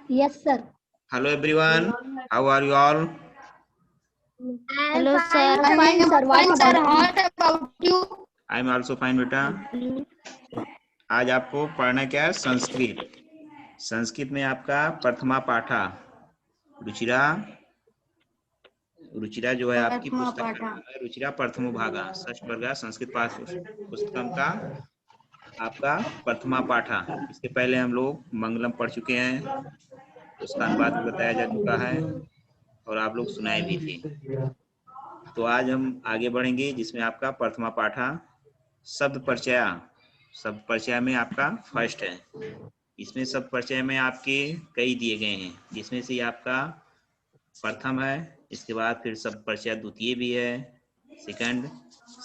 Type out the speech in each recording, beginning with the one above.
Yes, sir. Hello everyone, how are you all? Hello, sir. I'm Fine, sir. What fine, sir. about What about you? I am also fine बेटा। आज आपको पढ़ना क्या है? संस्कृत। संस्कृत में आपका प्रथमा पाठा रुचिरा, रुचिरा जो है आपकी पुस्तक का नाम है रुचिरा प्रथमो भागा षष्ठवर्गा संस्कृत पुस्तकम का आपका प्रथमा पाठा। इसके पहले हम लोग मंगलम पढ़ चुके हैं, उसका अनुवाद भी बताया जा चुका है और आप लोग सुनाए भी थे। तो आज हम आगे बढ़ेंगे जिसमें आपका प्रथमा पाठा शब्द परिचय। शब्द परिचय में आपका फर्स्ट है। इसमें शब्द परिचय में आपके कई दिए गए हैं, जिसमें से आपका प्रथम है, इसके बाद फिर शब्द परिचय द्वितीय भी है, सेकंड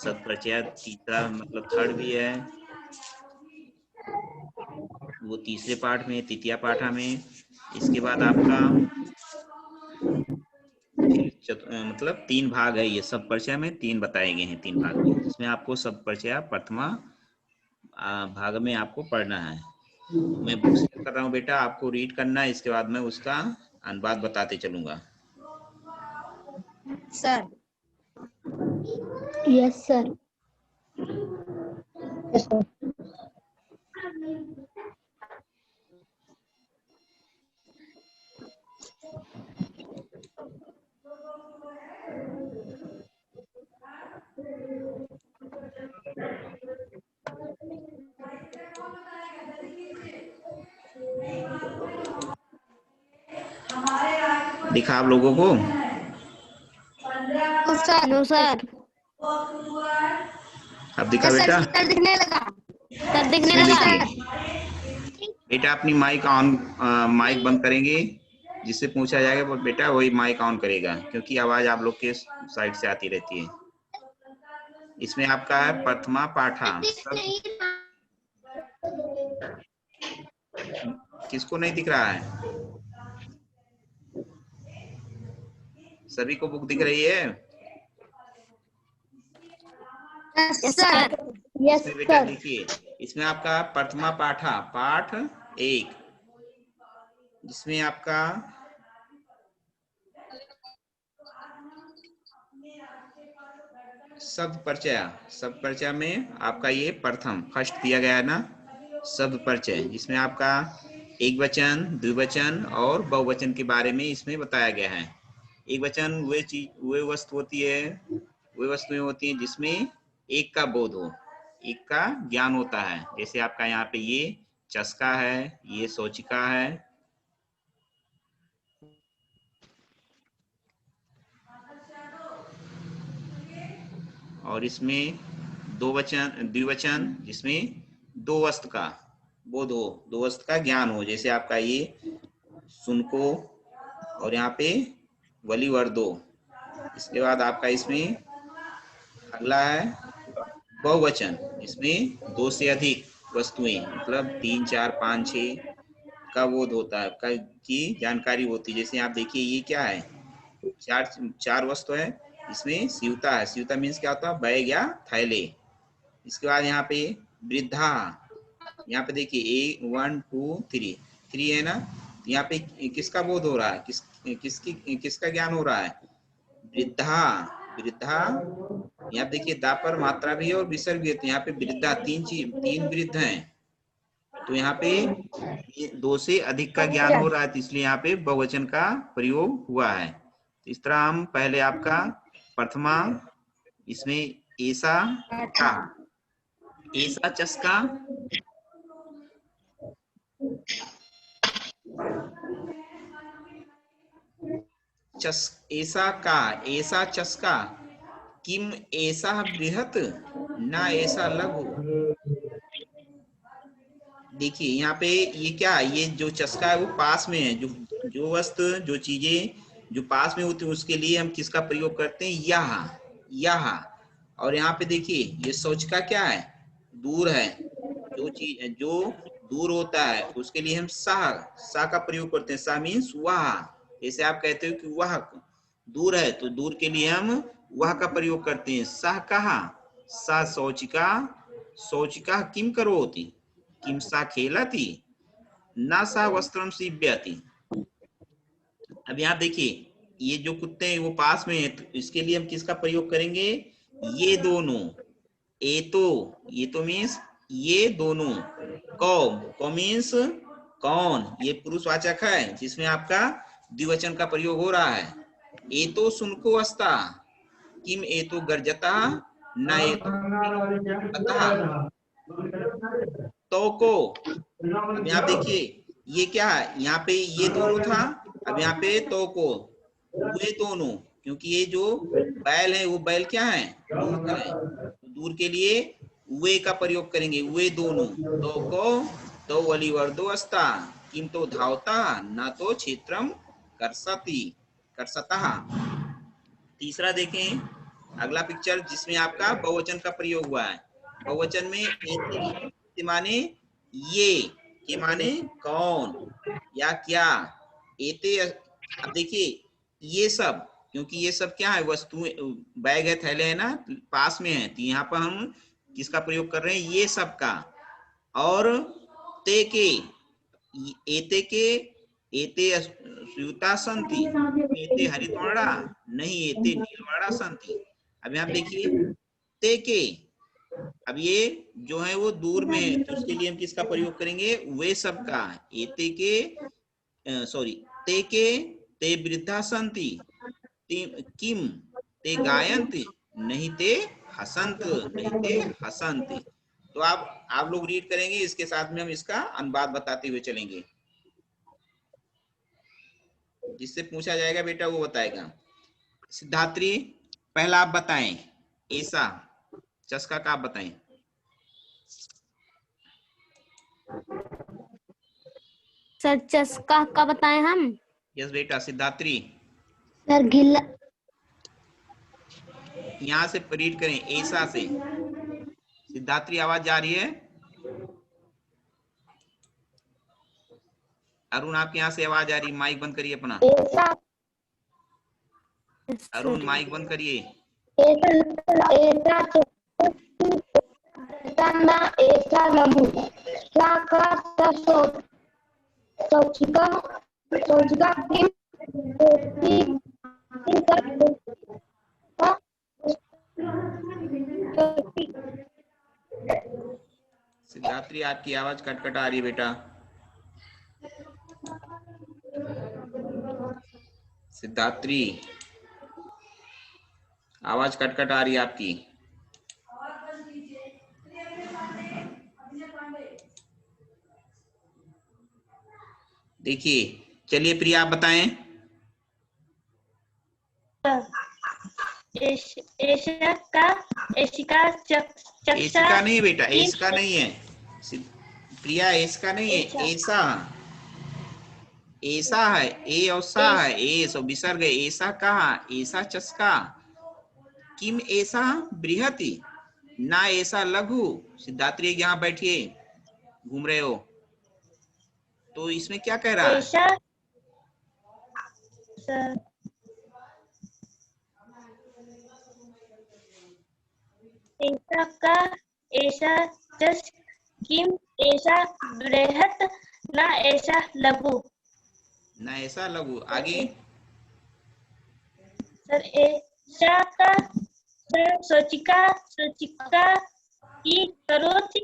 शब्द परिचय तीसरा मतलब थर्ड भी है, वो तीसरे पाठ में, तृतीय पाठा में। इसके बाद आपका फिर मतलब 3 भाग है। ये शब्द परिचय में 3 बताए गए हैं, 3 भाग में, जिसमें आपको शब्द परिचय प्रथमा भाग में आपको पढ़ना है। मैं बुक शेयर कर रहा हूँ बेटा, आपको रीड करना है, इसके बाद मैं उसका अनुवाद बताते चलूंगा। Sir. Yes, sir. Yes, sir. दिखा आप लोगों को? No, sir. अब दिखा बेटा? सर दिखने लगा। सर दिखने इसमें लगा। देखिए बेटा, अपनी माइक बंद करेंगे, जिससे पूछा जाएगा वो बेटा वही माइक ऑन करेगा, क्योंकि आवाज आप लोग के साइड से आती रहती है। इसमें आपका है प्रथमा पाठा। सब किसको नहीं दिख रहा है? सभी को बुक दिख रही है? Yes, Yes, sir. sir. Yes, इसमें बेटा sir. देखिए, इसमें आपका प्रथमा पाठा पाठ 1, जिसमें आपका शब्द परिचय में आपका ये प्रथम फर्स्ट दिया गया है ना, शब्द परिचय, जिसमें आपका एक वचन, द्विवचन और बहुवचन के बारे में इसमें बताया गया है। एक वचन वे वस्तु होती है, वे वस्तुएं होती हैं जिसमें एक का बोध हो, एक का ज्ञान होता है। जैसे आपका यहाँ पे ये चस्का है, ये सोचिका है, और इसमें द्विवचन जिसमें दो वस्तु का बोध हो, दो वस्तु का ज्ञान हो। जैसे आपका ये सुनको और यहाँ पे वलिवर्दो। इसके बाद आपका इसमें अगला है बहुवचन, जिसमें 2 से अधिक वस्तुएं मतलब 3, 4, 5, 6 का बोध होता है, की जानकारी होती है। जैसे आप देखिए ये क्या है, चार वस्तु है, इसमें सीवता है। सीवता मीन्स क्या होता है? बैग या थैले। इसके बाद यहाँ पे वृद्धा, यहाँ पे देखिए 1, 2, 3 है ना, यहाँ पे किसका बोध हो रहा है? किसका ज्ञान हो रहा है? वृद्धा। वृद्धा, यहाँ देखिए दा पर मात्रा भी है और विसर्ग भी है, तो यहाँ पे वृद्धा 3 वृद्ध हैं, तो यहाँ पे ये 2 से अधिक का ज्ञान हो रहा है, तो इसलिए यहाँ पे बहुवचन का प्रयोग हुआ है। इस तरह हम पहले आपका प्रथमा, इसमें ऐसा का, ऐसा चस्का, ऐसा का, ऐसा चस्का, किम ऐसा बृहत, ना ऐसा लघु। देखिए यहाँ पे ये क्या, ये जो चस्का है वो पास में है, जो वस्तु, जो चीजें जो पास में होती है उसके लिए हम किसका प्रयोग करते हैं? यहाँ। और यहाँ पे देखिए ये सोच का क्या है? दूर है। जो चीज जो दूर होता है उसके लिए हम सा का प्रयोग करते हैं। सा मीन्स वह। जैसे आप कहते हो कि वह दूर है, तो दूर के लिए हम वह का प्रयोग करते हैं। सह कहा, सा शौचिका, शौचिका किम करोति, किम सा खेलति, न सा वस्त्रम सीव्यति। अब यहाँ देखिए, ये जो कुत्ते हैं वो पास में है, तो इसके लिए हम किसका प्रयोग करेंगे? ये दोनों। ये तो मीन्स ये दोनों। को मीन्स कौन, ये पुरुषवाचक है जिसमें आपका द्विवचन का प्रयोग हो रहा है। ए तो सुनको अस्ता, किम ए तो गर्जता, न ए तो अतः। तो को, अब यहाँ देखिए ये क्या है, यहाँ पे ये दोनों था, अब यहाँ पे तो को, वे दोनों, क्योंकि ये जो बैल है वो बैल क्या है? दूर है, तो दूर के लिए वे का प्रयोग करेंगे, वे दोनों। तो को तो वलिवर्दो अस्ता, किम तो धावता, न तो क्षेत्रम करसता। तीसरा देखें, अगला पिक्चर जिसमें आपका बहुवचन का प्रयोग हुआ है। बहुवचन में एते के माने ये, के माने कौन या क्या। एते, अब देखिए ये सब, क्योंकि ये सब क्या है? वस्तु, बैग है, थैले है ना, पास में है, तो यहाँ पर हम किसका प्रयोग कर रहे हैं? ये सब का। और ते के, एते के, एते स्यूता संति, एते हरितवाड़ा नहीं, एते नीलवाड़ा संति। अब यहाँ देखिए ते के, अब ये जो है वो दूर में है, तो उसके लिए हम किसका प्रयोग करेंगे? वे सब का। एते के, सॉरी, ते के ते वृद्धा संति, किम ते गायन्ति नहीं ते हसंत, नहीं ते हसंत। तो आप लोग रीड करेंगे, इसके साथ में हम इसका अनुवाद बताते हुए चलेंगे। जिससे पूछा जाएगा बेटा वो बताएगा। सिद्धात्री, पहला आप बताएं, ऐसा चस्का का आप बताएं। सर चस्का का बताएं हम? यस बेटा, सिद्धात्री सर गिल्ला। यहाँ से रीड करें, ऐसा से। सिद्धात्री आवाज जा रही है? अरुण आपके यहाँ से आवाज आ रही, माइक बंद करिए अपना। अरुण माइक बंद करिए। सिद्धात्री आपकी आवाज कटकट आ रही है बेटा। सिद्धात्री आवाज कटकट आ रही है आपकी। देखिए, चलिए प्रिया आप बताएं। एशिका नहीं बेटा, एशिका नहीं है प्रिया, एशिका नहीं है, ऐसा, ऐसा है, ए और सा है, ए सो विसर्ग, ऐसा कहा, ऐसा चस्का। किम ऐसा बृहति, ना ऐसा लघु। सिद्धात्री यहाँ बैठिए, घूम रहे हो, तो इसमें क्या कह रहा है? ऐसा का, ऐसा चस्क, किम ऐसा बृहत, ना ऐसा लघु। ना ऐसा लघु। आगे सर ऐसा का, सोचिका, सोचिका की करोति,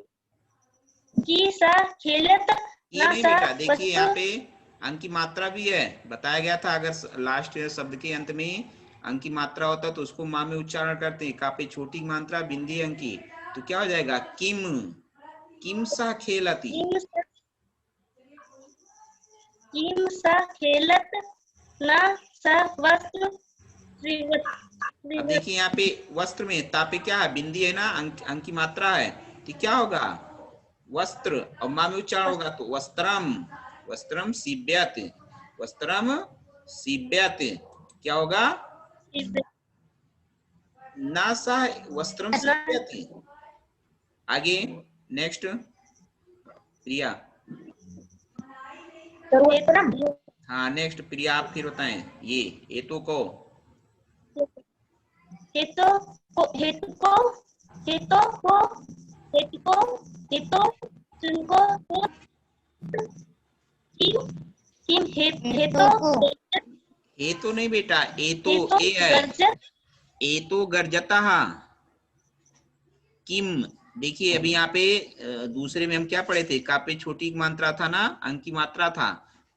की सा खेलत, ये नहीं बेटा, देखिए यहाँ पे अंक की मात्रा भी है, बताया गया था। अगर लास्ट शब्द के अंत में अंक की मात्रा होता तो उसको माँ में उच्चारण करते हैं। काफी छोटी मात्रा बिंदी अंक की, तो क्या हो जाएगा? किम, किम सा खेलती, किम सा खेलत, ना सा वस्त्र। अब देखिए यहाँ पे वस्त्र में तापे क्या है? बिंदी है ना, अंक की मात्रा है, तो क्या होगा? वस्त्र, और माँ में उच्चारण होगा तो वस्त्रम, वस्त्रम सीब्यत, वस्त्रम सीब्यत। क्या होगा? ना सा वस्त्रम सीब्यत। आगे नेक्स्ट प्रिया। हाँ नेक्स्ट प्रिया, आप फिर बताएं। ये तो को, हेतु को, हेतु को, हेतु को, हेतु को, हेतु तुमको, किम, किम हेतु, ए तो नहीं बेटा, ए तो हेतो ए है, गर्जत ए तो गर्जतः। किम, देखिए अभी यहाँ पे दूसरे में हम क्या पढ़े थे, का पे छोटी मात्रा था ना, अंक की मात्रा था,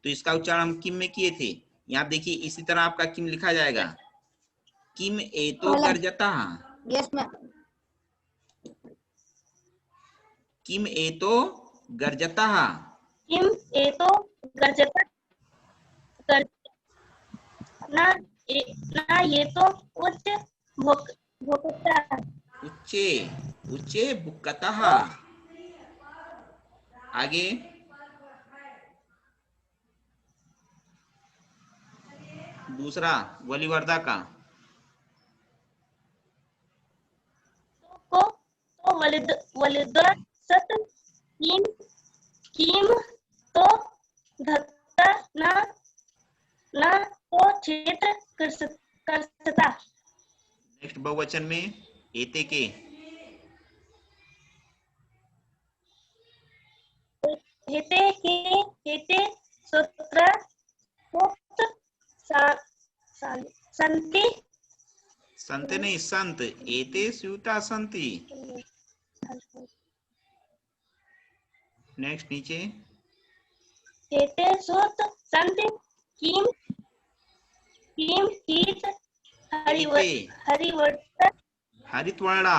तो इसका उच्चारण हम किम में किए थे। यहाँ देखिए इसी तरह आपका किम लिखा जाएगा, किम एतो गर्जतः, यस मैम। किम एतो गर्जतः। किम हेतो गर्जत ना ना ये तो उच्च भोक्ता उच्चे, उच्चे बुक्कतः। आगे दूसरा वलिवर्धा का, को तो वलिद सत किम किम तो धत्ता ना तो क्षेत्र करसता। नेक्स्ट बहुवचन में एते के, हेते सूत्र उक्त संति संत नहीं संत, एते स्यूता संति। नेक्स्ट नीचे हेते सुत संति किम किम हीत एते हरिवर्त हरितवर्णा,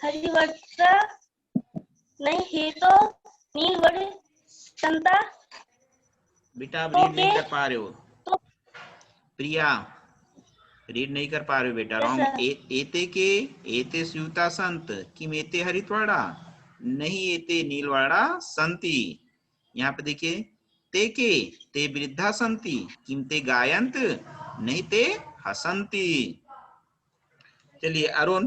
हरिवर्त नहीं हेतो नीलवर्ण संता। बेटा आप रीड नहीं कर पा रहे हो, तो प्रिया रीड नहीं कर पा रहे हो बेटा, Yes, रॉन्ग। sir. एते के, एते स्यूता संत, किम एते हरितवर्णा, नहीं एते नीलवर्णा संति। यहाँ पे देखिए ते के, ते वृद्धा संति, किम ते गायंत, नहीं ते हसंति। चलिए अरुण,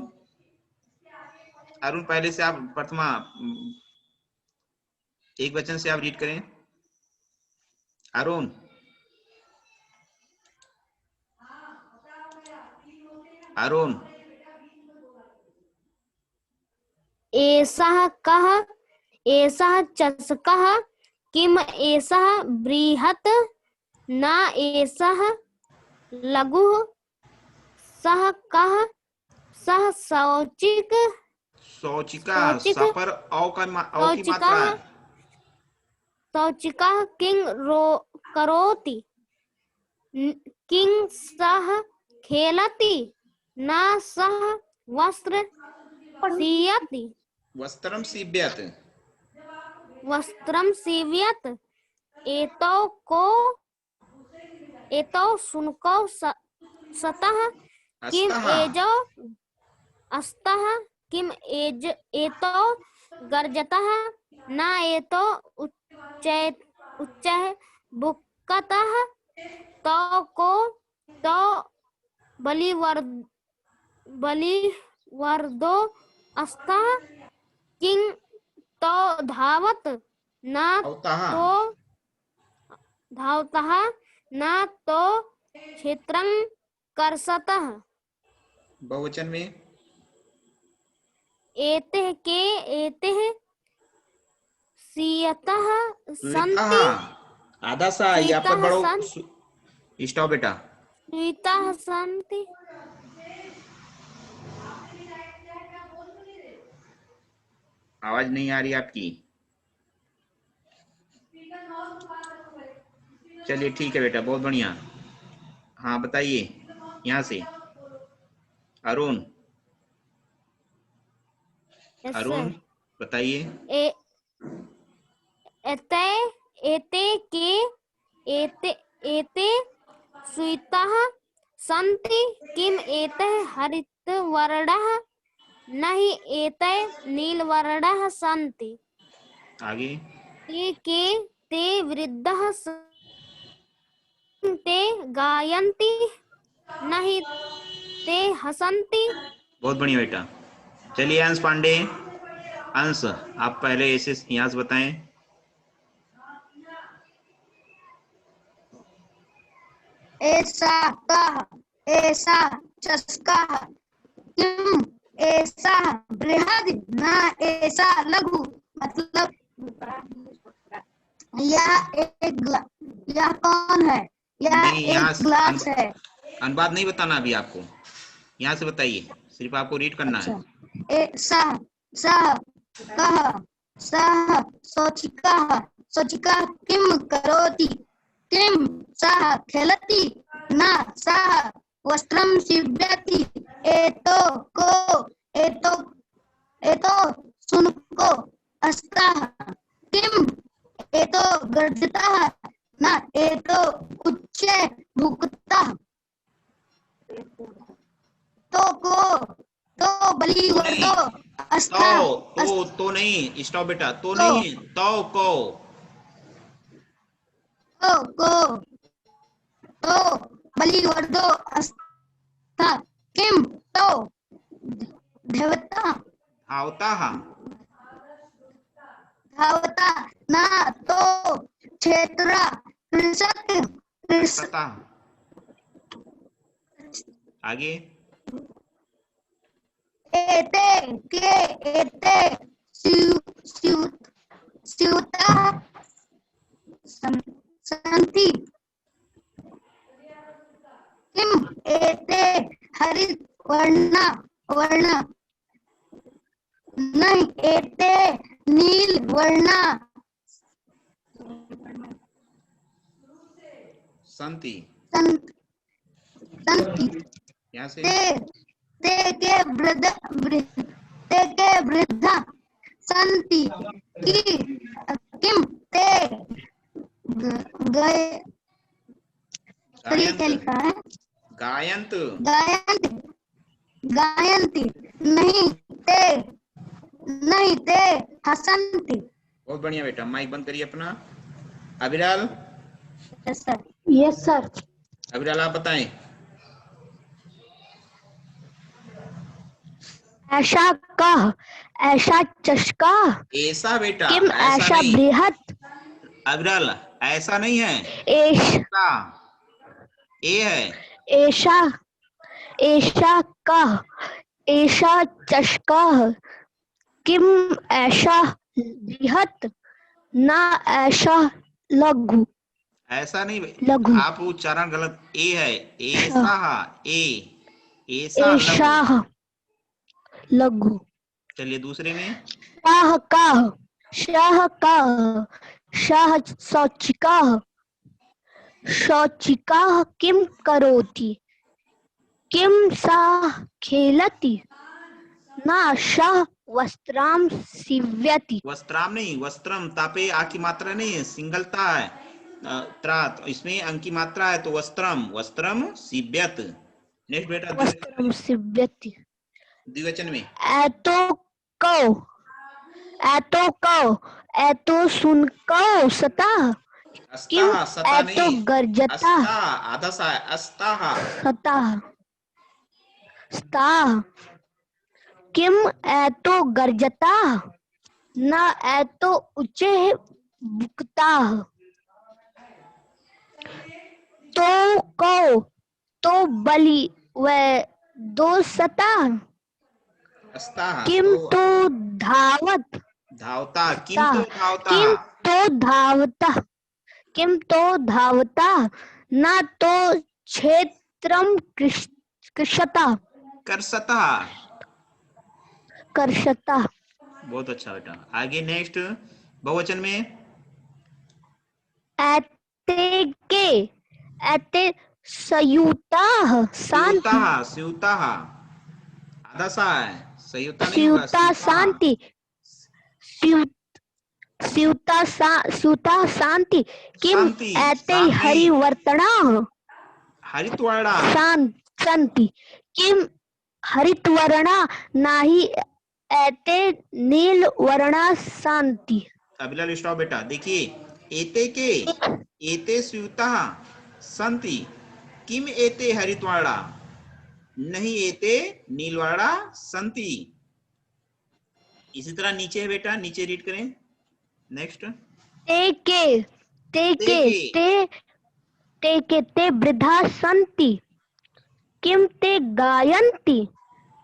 अरुण पहले से आप प्रथमा एक वचन से आप रीड करें। अरुण, अरुण एषः कः एषः चषकः किम एषः बृहत् न एषः लघुः सः कः सः शौचिक शौचिका, शौचिक, सफर औ की शौचिका, मात्रा है। शौचिकः किं करोति किं सः खेलति न सः वस्त्र सीयति वस्त्रम सीव्यत, वस्त्रं सीव्यत् एतौ शुनकौ सतः किम अस्तः, एजौ अस्तः किम एतौ गर्जतः न एतौ उच्चैः बुक्कतः तौ को तौ बलिवर्दो अस्तः किं तौ धावत न अवतः, तो धावतः न तो क्षेत्रं कर्षतः। बहुवचन में एते के एते सीयतः स्वीतः, सन्ति आधा सा यहाँ पर बढ़ो, स्वीतः स्टॉप बेटा। स्वीतः सन्ति। आवाज नहीं आ रही आपकी। चलिए ठीक है बेटा, बहुत बढ़िया। हाँ बताइए यहाँ से अरुण, Yes, अरुण sir. बताइए। एते एते के एते स्वीतः सन्ति किम एते हरितवर्णः नहि एते नीलवर्णः सन्ति। आगे ते के ते वृद्धः ते गायन्ति नहि ते हसन्ति। बहुत बढ़िया बेटा। चलिए अंश पांडे, अंश आप पहले ऐसे यहाँ से बताएं। ऐसा कः ऐसा चषकः किम ऐसा बृहद न ऐसा लघु। मतलब यह एक यह कौन है? यह नहीं, यहाँ एक ग्लास है। अनुवाद नहीं बताना अभी आपको, यहाँ से बताइए, सिर्फ आपको रीड करना है। सः सः कः सः शौचिकः शौचिकः किं करोति? किं सः खेलति? न सः वस्त्रं सीव्यति। एतो शुनको स्तः। किं एतो गर्जतः? न एतो उच्चे भुक्तः। तो बलिवर्दो अस्तः। तो नहीं, स्टॉप बेटा, तो नहीं, को तो बलिवर्दो अस्तः। किं तो धावता न तो क्षेत्र कृषक। आगे एते स्यूताः सन्ति। किम एते वर्ण नहीं एते नील वर्ण संति। यहाँ से ते के वृद्धा संति। किम ते गए क्या लिखा है? गायन्ति नहीं ते हसन्ति। बहुत बढ़िया बेटा, माइक बंद करिए अपना। अभिलाल। Yes sir. अभिलाल आप बताएं। ऐसा कह, ऐसा चषका। ऐसा बेटा, किम ऐसा बृहत। अभिलाल ऐसा नहीं है, ऐसा ए है। ऐसा कह, ऐसा चषका। किम ऐसा बृहत, ना ऐसा लघु। ऐसा नहीं, लघु। आप उच्चारण गलत, ए है। ऐसा लघु। चलिए दूसरे में। शाह शौचिका किम करोति? किम सा खेलति? ना शाह वस्त्राम सीव्यति। वस्त्राम नहीं, वस्त्रम, तापे आ की मात्रा नहीं है, सिंगलता है। तो इसमें अंक की मात्रा है, तो वस्त्रम सीव्यत। नेक्स्ट बेटा, वस्त्रम सीव्यति। द्विवचन में एतो सुनको सता। किम एतो गर्जता आधा सा सता स्ता। किम एतो गर्जता, न एतो उच्चे भुक्ता। तो बलि व दो सता। किम तो धावता। किम तो धावता न तो क्षेत्रम कृषता। कर्षता। बहुत अच्छा बेटा। आगे नेक्स्ट बहुवचन में। एते संयुता आधा सा है, संयुता नहीं होगा, स्यूता शांति। स्यूता शांति। किम एते हरिवर्णा शांति। किम हरितवर्णा नाही एते नील वर्णा शांति। अभिलाल स्टॉप बेटा, देखिए एते स्यूता संति। किम एते हरितवर्णा नहीं एते नीलवर्णा संति। इसी तरह नीचे है बेटा, नीचे रीड करें। नेक्स्ट। ते वृद्धा संति। किम ते गायन्ति,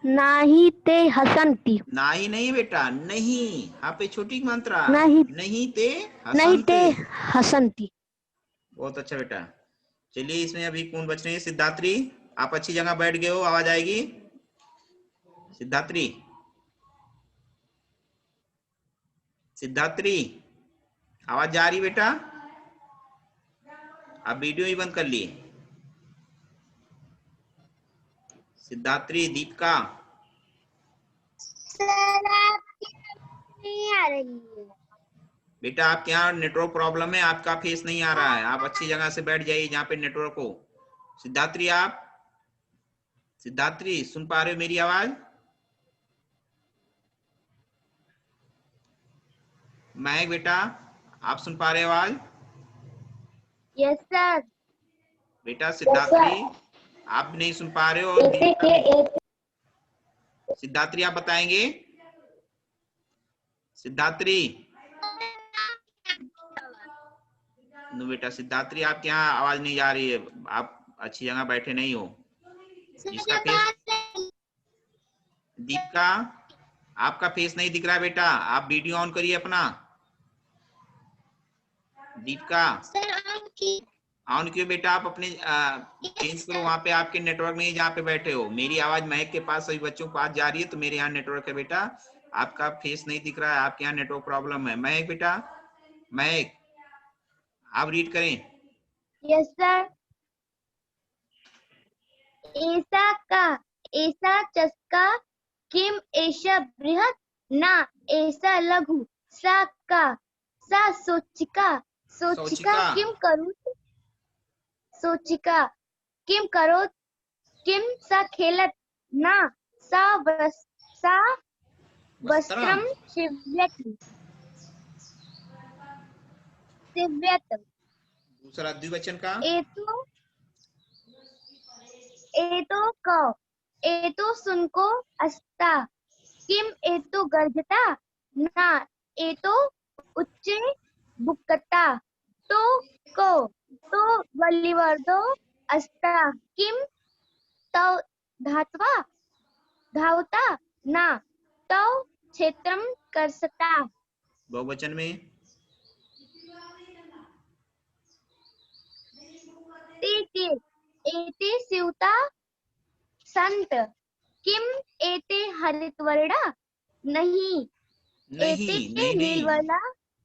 नाही ते हसन्ति। नाही नहीं बेटा, नहीं, यहाँ पे छोटी मात्रा। नहीं ते हसन्ति। बहुत अच्छा बेटा। चलिए इसमें अभी कौन बच रहे हैं? सिद्धात्री, आप अच्छी जगह बैठ गए हो, आवाज आएगी। सिद्धात्री, सिद्धात्री, आवाज जा रही बेटा? आप वीडियो ही बंद कर लिए। सिद्धात्री, दीपिका, सर आपकी नहीं आ रही है। बेटा आपके यहाँ नेटवर्क प्रॉब्लम है, आपका फेस नहीं आ रहा है, आप अच्छी जगह से बैठ जाइए जहाँ पे नेटवर्क हो। सिद्धात्री, आप सिद्धात्री सुन पा रहे हो मेरी आवाज? महक बेटा, आप सुन पा रहे हो आवाज? Yes sir. बेटा सिद्धात्री, आप नहीं सुन पा रहे हो और दीपिका भी। सिद्धात्री आप बताएंगे? सिद्धात्री, नो बेटा सिद्धात्री आपके यहाँ आवाज नहीं जा रही है, आप अच्छी जगह बैठे नहीं हो। जिसका फेस, दीपिका आपका फेस नहीं दिख रहा है बेटा, आप वीडियो ऑन करिए अपना। दीपिका ऑन क्यों बेटा? आप अपने चेंज करो, वहां पे आपके नेटवर्क नहीं जहाँ पे बैठे हो। मेरी आवाज महक के पास सभी बच्चों के पास जा रही है, तो मेरे यहाँ नेटवर्क है बेटा, आपका फेस नहीं दिख रहा है, आपके यहाँ नेटवर्क प्रॉब्लम है। महक बेटा, महक आप रीड करें। Yes sir. ऐसा का, ऐसा चस्का, किम एषा बृहत्, न ऐसा लघु, सा का, सा सोचिका, सोचिका किम करोति, सोचिका किम करोति, किम सा खेलत, न सा वस्त्रम शिव्यति, शिव्यत। दूसरा द्विवचन का, एतो कौ, एतो सुनको अस्ता, किम एतो गर्जता, ना एतो उच्चे बुक्कता, तो को, तो वल्लीवर्दो अस्ता, किम तौ धात्वा, धावता, ना तौ क्षेत्रम कर्षता। बहुवचन में ते के, एते स्यूता संत, किम एते हरितवर्णा, नहीं नहीं, एते नहीं नहीं नीलवर्णा,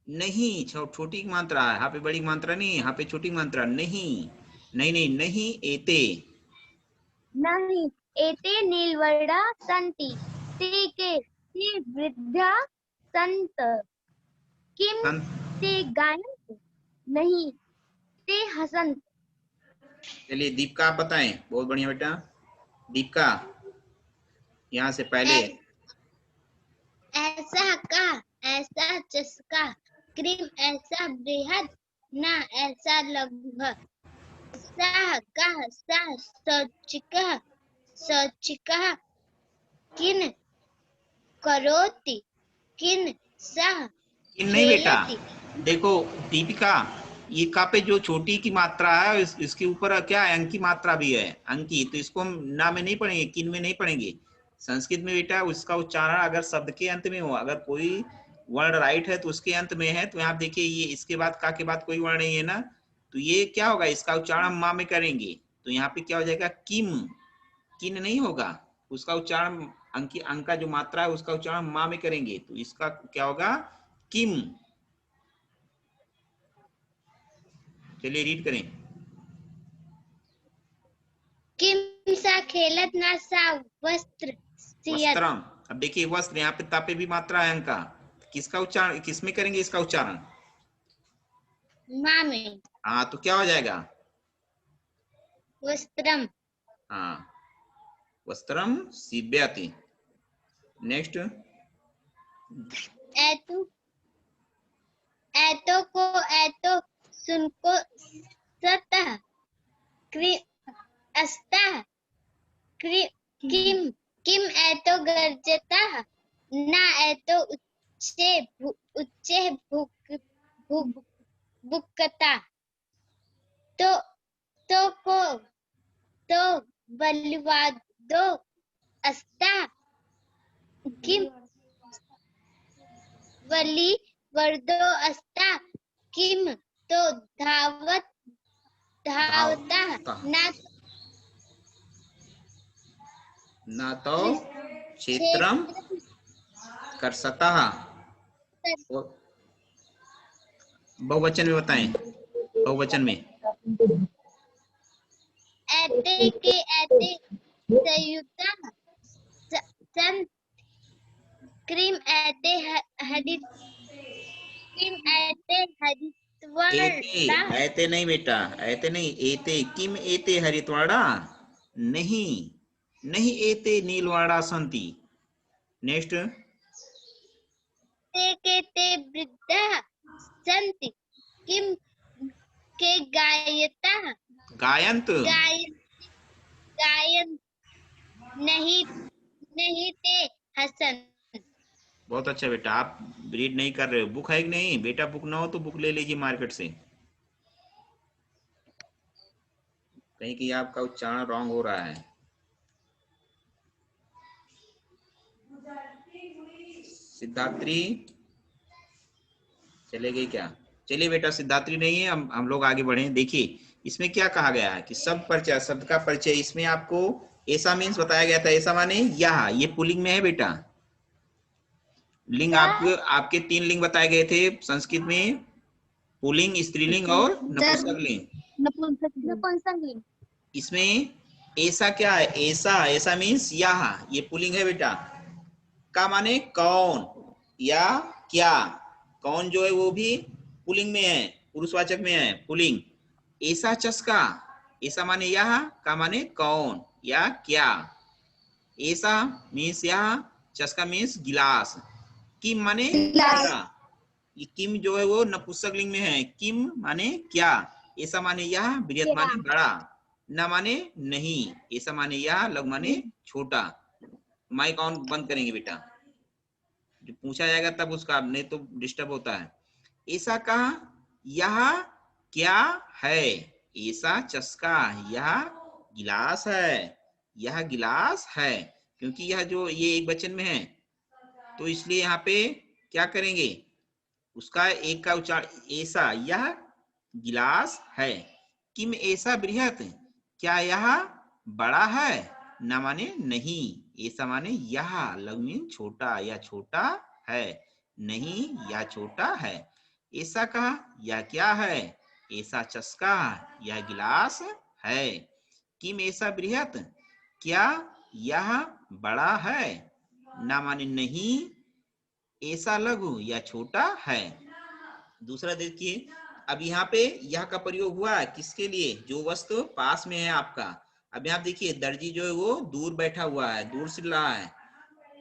नहीं, छोटी की मात्रा है, यहाँ पे बड़ी मात्रा नहीं, यहाँ पे छोटी मात्रा नहीं, नहीं नहीं नहीं, एते नहीं एते नीलवर्णा सन्ति, ते के, ते वृद्धा संत, किम ते गायन्ति, नहीं ते हसन्त। चलिए दीपिका आप बताएं। बहुत बढ़िया बेटा। दीपिका, यहाँ से पहले ऐसा का, ऐसा चस्का, क्रीम ऐसा बृहद, ना ऐसा लघु, सा का, सा शौचिकः, शौचिकः किन करोति, किन सह किन नहीं बेटा, खेलति। देखो दीपिका, ये का पे जो छोटी की मात्रा है इसके ऊपर क्या है? अंक की मात्रा भी है, अंकी, तो इसको हम ना में नहीं पढ़ेंगे, किन में नहीं पढ़ेंगे। संस्कृत में बेटा उसका उच्चारण अगर शब्द के अंत में हो, अगर कोई वर्ण राइट है तो उसके अंत में है, तो यहाँ देखिए ये इसके बाद का के बाद कोई वर्ण नहीं है ना, तो ये क्या होगा? इसका उच्चारण हम माँ में करेंगे, तो यहाँ पे क्या हो जाएगा? किम, किन नहीं होगा, उसका उच्चारण अंक का जो मात्रा है उसका उच्चारण माँ में करेंगे, तो इसका क्या होगा? किम। चलिए रीड करें। किम सा खेलत, ना सा वस्त्र सियत। वस्त्रम, अब देखिए वस्त्र, यहाँ पे तापे भी मात्रा है अंक का, किसका उच्चारण किसमें करेंगे इसका उच्चारण? माँ में। हाँ, तो क्या हो जाएगा? वस्त्रम। हाँ, वस्त्रम सीव्यति। नेक्स्ट, ऐतु, ऐतो को, ऐतो सुनको सतः, अस्ता, किम, किम ऐतो गर्जता, ना ऐतो उच्चे बुक्कता, तो को, तो बलिवादो अस्ता, किम वली वर्दो अस्ता, किम तो धावत धावता न न तो क्षेत्रम कर्षतः। और बहुवचन में बताएं, बहुवचन में। एते के एते संयुक्ता संत क्रीम एते हरित क्रीम एते हरितवर्णा। एते, ऐते नहीं बेटा, ऐते नहीं, एते किम एते हरितवर्णा, नहीं नहीं एते नीलवर्णा सन्ति। नेक्स्ट, ते के ते वृद्धा सन्ति किम के गायता गायंत, गायन नहीं नहीं ते हसन। बहुत अच्छा बेटा। आप रीड नहीं कर रहे हो, बुक है कि नहीं बेटा? बुक ना हो तो बुक ले लीजिए मार्केट से। कहीं कि आपका उच्चारण रॉन्ग हो रहा है। सिद्धात्री चले गई क्या? चलिए बेटा, सिद्धात्री नहीं है, हम लोग आगे बढ़े। देखिए इसमें क्या कहा गया है कि शब्द परिचय, शब्द का परिचय। इसमें आपको ऐसा मीन्स बताया गया था, ऐसा माने यह, ये पुल्लिंग में है बेटा। लिंग आपके 3 लिंग बताए गए थे संस्कृत में, पुल्लिंग, स्त्रीलिंग और नपुंसकलिंग। नपुंसकलिंग। इसमें ऐसा क्या है? ऐसा, ऐसा मीन्स यह, ये पुल्लिंग है बेटा। का माने कौन या क्या। कौन जो है वो भी पुल्लिंग में है, पुरुषवाचक में है, पुल्लिंग। ऐसा चस्का, ऐसा माने यह, का माने कौन या क्या। ऐसा मीन्स यह, चस्का मीन्स गिलास। किम माने क्या। ये किम जो है वो नपुंसकलिंग में है। किम माने क्या, ऐसा माने यह, बृहत माने बड़ा, न माने नहीं, ऐसा माने यह, लघु माने छोटा। माइक ऑन बंद करेंगे बेटा, जो पूछा जाएगा तब उसका, नहीं तो डिस्टर्ब होता है। ऐसा कहा, यह क्या है। ऐसा चस्का, यह गिलास है, यह गिलास है। क्योंकि यह जो ये एक वचन में है तो इसलिए यहाँ पे क्या करेंगे, उसका एक का उच्चारण, ऐसा यह गिलास है। किम ऐसा बृहत, क्या यह बड़ा है, न माने नहीं, ऐसा माने यह, लघु मीन छोटा या छोटा है, नहीं या छोटा है। ऐसा कहा, यह क्या है। ऐसा चस्का, यह गिलास है। किम ऐसा बृहत, क्या यह बड़ा है, न माने नहीं, ऐसा लघु या छोटा है। दूसरा देखिए, अब यहाँ पे यह का प्रयोग हुआ है किसके लिए, जो वस्तु पास में है आपका। अब यहाँ देखिए दर्जी जो है वो दूर बैठा हुआ है, दूर सिल रहा है,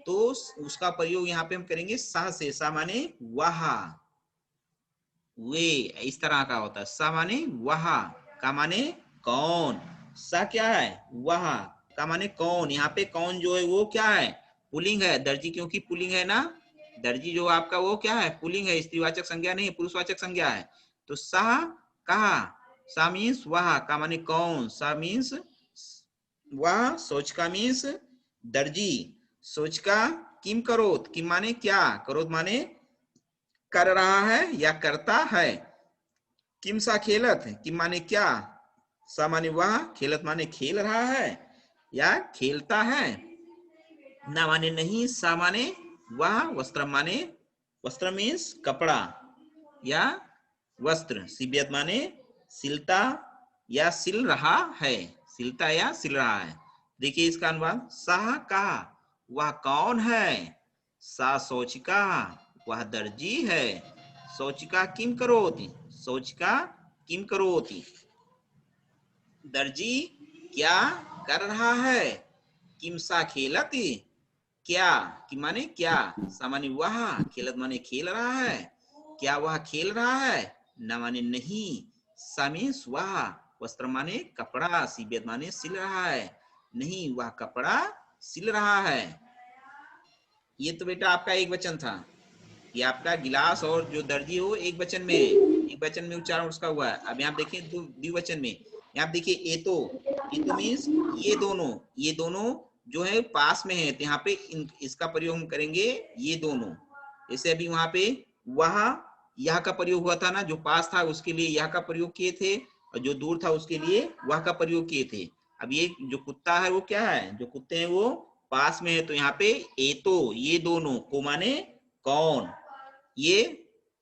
तो उसका प्रयोग यहाँ पे हम करेंगे सा से। सा माने वहा, वे, इस तरह का होता है। सा माने वहा, का माने कौन। सा क्या है, वहा, का माने कौन। यहाँ पे कौन जो है वो क्या है, पुल्लिंग है। दर्जी क्योंकि पुल्लिंग है ना, दर्जी जो आपका वो क्या है, पुल्लिंग है, स्त्रीवाचक संज्ञा नहीं, पुरुषवाचक संज्ञा है। तो सा कहा, सा मीन्स वह, का माने कौन। सा मीन्स वह, सोच का मीन्स दर्जी, सोच का। किम करोत, किम माने क्या, करोत माने कर रहा है या करता है। किम सा खेलत, किम माने क्या, सा माने वह, खेलत माने खेल रहा है या खेलता है, ना माने नहीं, सा माने वह, वस्त्र माने, वस्त्र मीन्स कपड़ा या वस्त्र, सिबियत माने सिलता या सिल रहा है, सिलता या सिल रहा है। देखिए इसका अनुवाद, साह कहा, वह कौन है। सा सोचिका, वह दर्जी है। सोचिका किम करोति, सोचिका किम करोति, दर्जी क्या कर रहा है। किम सा खेलती, क्या, कि माने क्या, सामान्य वह, खेलत माने खेल रहा है, क्या वह खेल रहा है, न माने नहीं, सामीस वह, वस्त्र माने कपड़ा, सीबियत माने सिल रहा है, नहीं वह कपड़ा सिल रहा है। ये तो बेटा आपका एक वचन था, ये आपका गिलास और जो दर्जी हो एक वचन में है, एक वचन में उच्चारण उसका हुआ है। अब यहाँ देखिए द्विवचन में, यहाँ देखिए एतो, एतो मीन्स ये दोनों जो है पास में है, तो यहाँ पे इसका प्रयोग हम करेंगे ये दोनों। जैसे अभी वहां पे वह, यह का प्रयोग हुआ था ना, जो पास था उसके लिए यह का प्रयोग किए थे, और जो दूर था उसके लिए वह का प्रयोग किए थे। अब ये जो कुत्ता है वो क्या है, जो कुत्ते हैं वो पास में है, तो यहाँ पे ए तो ये दोनों को माने कौन, ये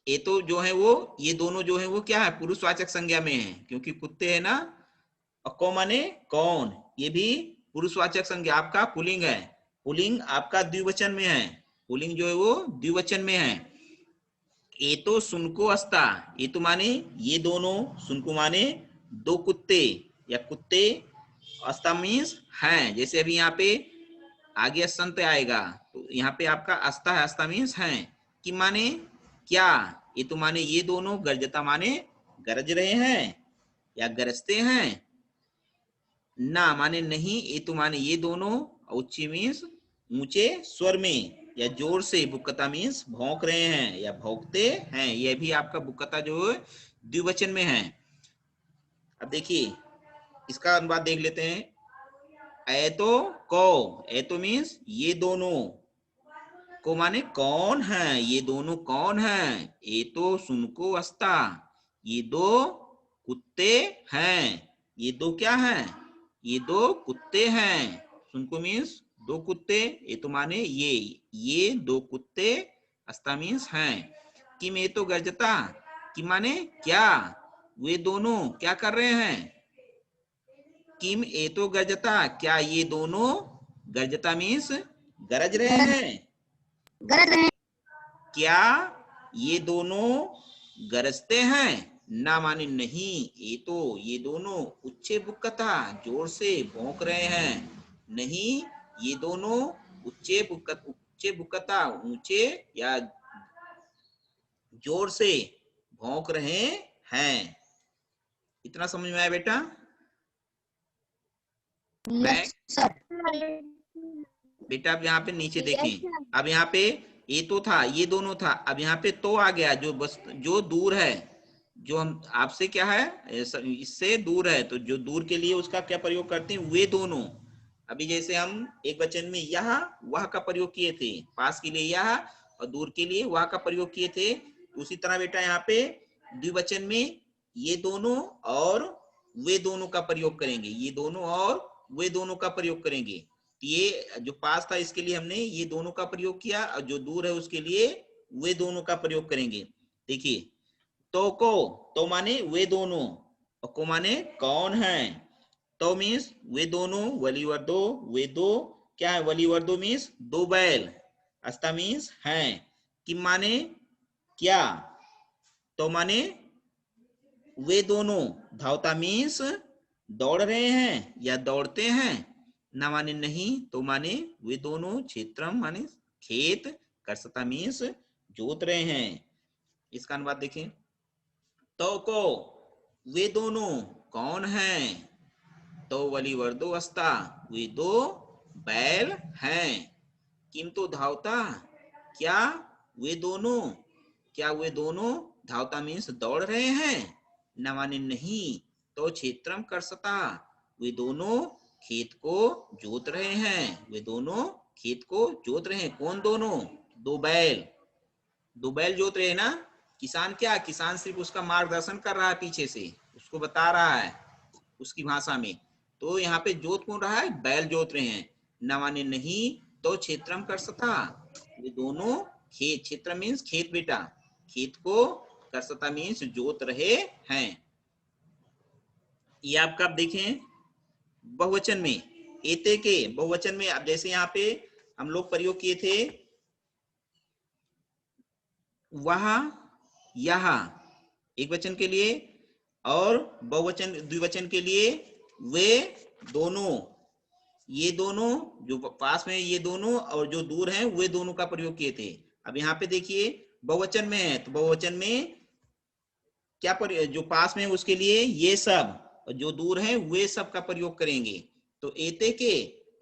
ए तो जो है वो ये दोनों जो है वो क्या है पुरुषवाचक संज्ञा में है, क्योंकि कुत्ते है ना, और को माने कौन, ये भी पुरुषवाचक संज्ञा आपका पुल्लिंग है, पुल्लिंग आपका द्विवचन में है, पुल्लिंग जो है वो द्विवचन में है। ए तो सुनको अस्ता, ये तो माने ये दोनों, सुनको माने दो कुत्ते या कुत्ते, अस्ता मीन्स हैं, जैसे अभी यहाँ पे आगे संत आएगा तो यहाँ पे आपका अस्ता है, अस्ता मीन्स हैं, कि माने क्या, ये तो माने ये दोनों, गर्जता माने गरज रहे हैं या गरजते हैं, ना माने नहीं, ये तो माने ये दोनों, उच्ची मीन्स ऊंचे स्वर में या जोर से, बुक्कता मीन्स भौंक रहे हैं या भौंकते हैं, यह भी आपका बुक्कता जो है द्विवचन में है। अब देखिए इसका अनुवाद देख लेते हैं। ए तो को, ए तो मीन्स ये दोनों, को माने कौन है, ये दोनों कौन है, ए तो सुनको अस्ता, ये दो कुत्ते हैं, ये दो क्या हैं, ये दो कुत्ते हैं, सुनको मीन्स दो कुत्ते, ये तो माने ये दो कुत्ते, अस्ता मीन्स हैं, कि में तो गर्जता, कि माने क्या, वे दोनों क्या कर रहे हैं, किम ए तो गर्जता, क्या ये दोनों, गर्जता मीन्स गरज रहे हैं, गरज रहे हैं। क्या ये दोनों गरजते हैं, ना माने नहीं, ये दोनों उच्चे बुक्कता जोर से भौंक रहे हैं, नहीं ये दोनों उच्चे बुक्कता ऊंचे या जोर से भौंक रहे हैं। इतना समझ में आया बेटा? Yes sir. बेटा अब यहाँ पे नीचे देखें, अब यहाँ पे ये तो था, ये दोनों था, अब यहाँ पे तो आ गया, जो बस जो दूर है, जो हम आपसे क्या है इससे दूर है, तो जो दूर के लिए उसका क्या प्रयोग करते हैं, वे दोनों। अभी जैसे हम एक वचन में यह वह का प्रयोग किए थे, पास के लिए यह और दूर के लिए वह का प्रयोग किए थे, उसी तरह बेटा यहाँ पे द्विवचन में ये दोनों और वे दोनों का प्रयोग करेंगे, ये दोनों और वे दोनों का प्रयोग करेंगे। ये जो पास था इसके लिए हमने ये दोनों का प्रयोग किया, और जो दूर है उसके लिए वे दोनों का प्रयोग करेंगे। देखिए तो को, तो माने वे दोनों, और को माने कौन है, तो मीन्स वे दोनों, वलीवर दो, वे दो क्या है, वलीवर दो मीन्स दो बैल, अस्ता मीन्स हैं, कि माने क्या, तो माने वे दोनों, धावता मीन्स दौड़ रहे हैं या दौड़ते हैं, ना माने नहीं, तो माने वे दोनों, क्षेत्रम माने खेत, कर्षता मीन्स जोत रहे हैं। इसका अनुवाद देखें, तो को वे दोनों कौन हैं, तो वली वर्दो अस्ता, वे दो बैल हैं, किंतु धावता, क्या वे दोनों, क्या वे दोनों धावता मीन्स दौड़ रहे हैं, न माने नहीं, तो क्षेत्रम कर्षता, वे दोनों खेत को जोत रहे हैं, वे दोनों खेत को जोत रहे हैं, कौन दोनों, दो बैल, दो बैल जोत रहे हैं ना। किसान क्या, किसान सिर्फ उसका मार्गदर्शन कर रहा है, पीछे से उसको बता रहा है उसकी भाषा में, तो यहाँ पे जोत कौन रहा है, बैल जोत रहे हैं, न माने नहीं, तो क्षेत्रम कर्षता, ये दोनों खेत, क्षेत्र मीन्स खेत बेटा, खेत को, कर्षता मीन्स जोत रहे हैं। ये आपका आप देखें बहुवचन में, एते के बहुवचन में, अब जैसे यहाँ पे हम लोग प्रयोग किए थे वहां यहाँ एक वचन के लिए, और बहुवचन द्विवचन के लिए वे दोनों, ये दोनों जो पास में ये दोनों और जो दूर हैं वे दोनों का प्रयोग किए थे। अब यहाँ पे देखिए बहुवचन में है, तो बहुवचन में क्या जो पास में उसके लिए ये सब, और जो दूर है वे सब का प्रयोग करेंगे। तो एते के,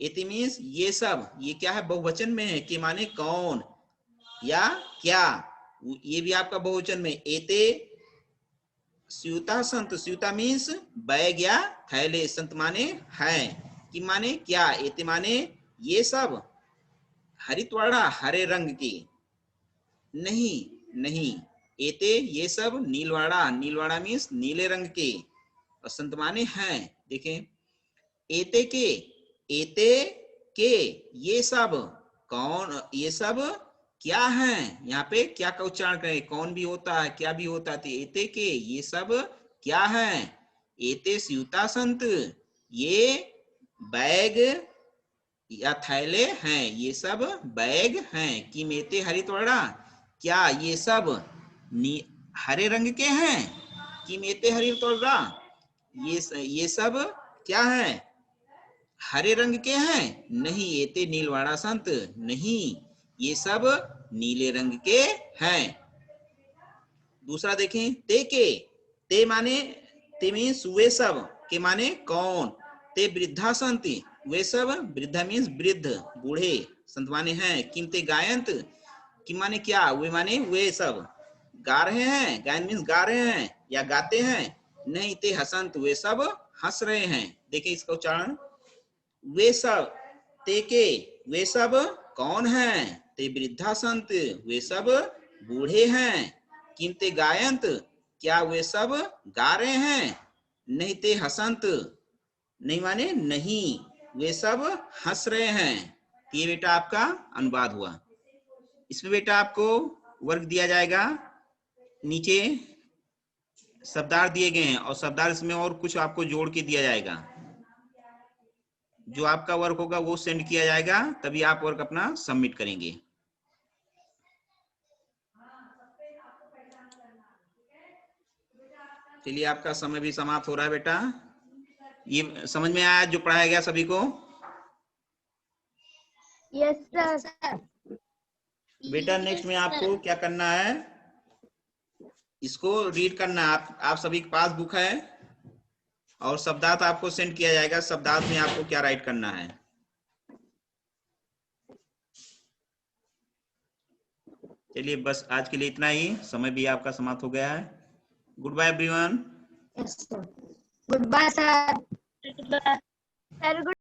एते मीन्स ये सब, ये क्या है बहुवचन में है, कि माने कौन या क्या, ये भी आपका बहुवचन में। एते स्यूता संत, स्यूता मीन्स बैग या थैले, संत माने है, कि माने क्या, एते माने ये सब, हरितवर्णा हरे रंग की, नहीं, एते ये सब नीलवाड़ा, नीलवाड़ा मीन्स नीले रंग के, असंत माने हैं। देखें, एते के ये सब कौन, ये सब क्या है। यहाँ पे क्या का उच्चारण करें, कौन भी होता है, क्या भी होता है। एते के ये सब क्या है। एते स्यूता संत ये बैग या थैले हैं, ये सब बैग हैं। कि मेते हरित वर्णा क्या ये सब हरे रंग के हैं। कि मेते हरित वर्णा ये सब क्या है, हरे रंग के हैं। नहीं, एते नीलवाड़ा संत नहीं, ये सब नीले रंग के हैं। दूसरा देखें, ते के, ते माने, ते मीन्स वे सब, के माने कौन। ते वृद्धा संति वे सब, वृद्धा मीन्स वृद्ध बूढ़े, संत माने हैं। किमते गायंत, कि माने क्या, वे माने वे सब गा रहे हैं। गायन मीन्स गा रहे हैं या गाते हैं। नहीं, ते हसंत वे सब हंस रहे हैं। देखिए इसका उच्चारण, वे सब, ते के वे सब कौन हैं। ते वृद्धा संत वे सब बूढ़े हैं। किमते गायंत क्या वे सब गा रहे हैं। नहीं, ते हसंत नहीं माने नहीं, वे सब हंस रहे हैं। ये बेटा आपका अनुवाद हुआ। इसमें बेटा आपको वर्ग दिया जाएगा, नीचे शब्दार्थ दिए गए हैं और शब्दार्थ में और कुछ आपको जोड़ के दिया जाएगा। जो आपका वर्क होगा वो सेंड किया जाएगा, तभी आप वर्क अपना सबमिट करेंगे। चलिए, आपका समय भी समाप्त हो रहा है बेटा। ये समझ में आया जो पढ़ाया गया सभी को। Yes sir. बेटा नेक्स्ट में आपको क्या करना है, इसको रीड करना है। आप सभी के पास बुक है और शब्दार्थ आपको सेंड किया जाएगा। शब्दार्थ में आपको क्या राइट करना है। चलिए बस आज के लिए इतना ही, समय भी आपका समाप्त हो गया है। Goodbye everyone. Goodbye sir. Goodbye. Sir good